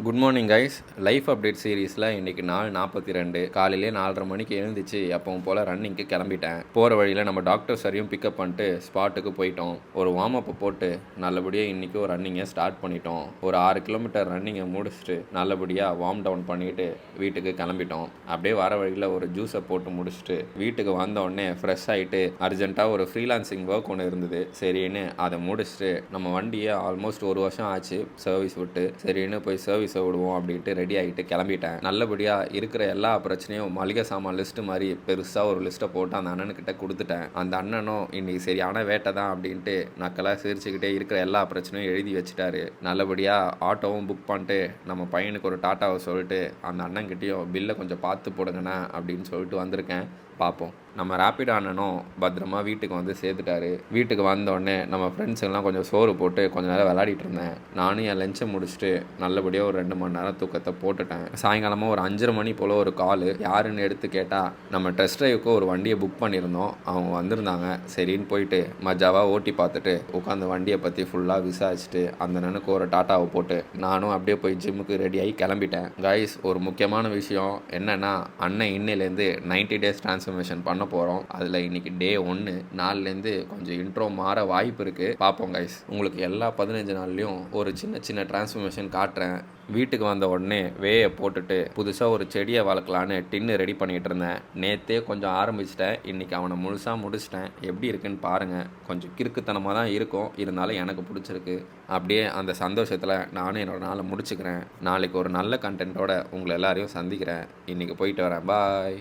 Good morning guys. Life update சீரீஸில் இன்றைக்கி நாள் 42 காலையிலே 4:30 மணிக்கு எழுந்துச்சு எப்பவும் போல் ரன்னிங்க்கு கிளம்பிட்டேன். போகிற வழியில் நம்ம டாக்டர் சரியும் பிக்கப் பண்ணிட்டு ஸ்பாட்டுக்கு போயிட்டோம். ஒரு வார்ம் அப்பை போட்டு நல்லபடியாக இன்றைக்கி ஒரு ரன்னிங்கை ஸ்டார்ட் பண்ணிட்டோம். ஒரு 6 கிலோமீட்டர் ரன்னிங்கை முடிச்சுட்டு நல்லபடியாக வார்ம் டவுன் பண்ணிவிட்டு வீட்டுக்கு கிளம்பிட்டோம். அப்படியே வர வழியில் ஒரு ஜூஸை போட்டு முடிச்சுட்டு வீட்டுக்கு வந்தோடனே ஃப்ரெஷ் ஆகிட்டு அர்ஜென்ட்டாக ஒரு ஃப்ரீலான்சிங் ஒர்க் ஒன்று இருந்தது. சரின்னு அதை முடிச்சுட்டு நம்ம வண்டியை ஆல்மோஸ்ட் 1 வருஷம் ஆச்சு சர்வீஸ் விட்டு, சரின்னு போய் சர்வீஸ் விடுவோம் அப்படின்ட்டு ரெடி ஆகிட்டு கிளம்பிட்டேன். நல்லபடியாக இருக்கிற எல்லா பிரச்சனையும் மளிகை சாமான் லிஸ்ட்டு மாதிரி பெருசாக ஒரு லிஸ்ட்டை போட்டு அந்த அண்ணனுக்கிட்ட கொடுத்துட்டேன். அந்த அண்ணனும் இன்னைக்கு சரியான வேட்டை தான் அப்படின்ட்டு நக்கலாக சிரிச்சுக்கிட்டே இருக்கிற எல்லா பிரச்சனையும் எழுதி வச்சுட்டாரு. நல்லபடியாக ஆட்டோவும் புக் பண்ணிட்டு நம்ம பையனுக்கு ஒரு டாட்டாவை சொல்லிட்டு அந்த அண்ணன்கிட்டையும் பில்லை கொஞ்சம் பார்த்து போடுங்கண்ணா அப்படின்னு சொல்லிட்டு வந்திருக்கேன். பார்ப்போம். நம்ம ரேப்பிட் அண்ணனும் பத்திரமா வீட்டுக்கு வந்து சேர்த்துட்டாரு. வீட்டுக்கு வந்தோடனே நம்ம ஃப்ரெண்ட்ஸுங்கெல்லாம் கொஞ்சம் சோறு போட்டு கொஞ்சம் நேரம் விளையாடிட்டு இருந்தேன். நானும் என் லஞ்சை முடிச்சுட்டு நல்லபடியாக ஒரு 2 மணி நேரம் தூக்கத்தை போட்டுட்டேன். சாயங்காலமாக ஒரு 5:30 மணி போல் ஒரு கால் யாருன்னு எடுத்து கேட்டால் நம்ம டெஸ்ட் ட்ரைவுக்கு ஒரு வண்டியை புக் பண்ணியிருந்தோம், அவங்க வந்திருந்தாங்க. சரின்னு போயிட்டு மஜாவாக ஓட்டி பார்த்துட்டு உட்காந்து வண்டியை பற்றி ஃபுல்லாக விசாரிச்சுட்டு அந்த அண்ணனுக்கு ஒரு டாட்டாவை போட்டு நானும் அப்படியே போய் ஜிம்முக்கு ரெடியாகி கிளம்பிட்டேன். கைஸ், ஒரு முக்கியமான விஷயம் என்னென்னா, அண்ணன் இன்னிலேருந்து 90 டேஸ் ட்ரான்ஸ்ஃபர்மேஷன் பண்ண போகிறோம். அதில் இன்றைக்கி டே 1. நாள்லேருந்து கொஞ்சம் இன்ட்ரோ மாற வாய்ப்பு இருக்குது. பார்ப்போம் கைஸ். உங்களுக்கு எல்லா 15 நாள்லேயும் ஒரு சின்ன சின்ன ட்ரான்ஸ்ஃபர்மேஷன் காட்டுறேன். வீட்டுக்கு வந்த உடனே வேயை போட்டுட்டு புதுசாக ஒரு செடியை வளர்க்கலான்னு டின்னு ரெடி பண்ணிகிட்டு இருந்தேன். நேற்றே கொஞ்சம் ஆரம்பிச்சிட்டேன். இன்றைக்கி அவனை முழுசாக முடிச்சிட்டேன். எப்படி இருக்குன்னு பாருங்கள். கொஞ்சம் கிறுக்குத்தனமாக தான் இருக்கும், இருந்தாலும் எனக்கு பிடிச்சிருக்கு. அப்படியே அந்த சந்தோஷத்தில் நானும் என்னோடய நாளை முடிச்சுக்கிறேன். நாளைக்கு ஒரு நல்ல கண்டென்ட்டோட உங்களை எல்லாரையும் சந்திக்கிறேன். இன்றைக்கி போயிட்டு வரேன். பாய்.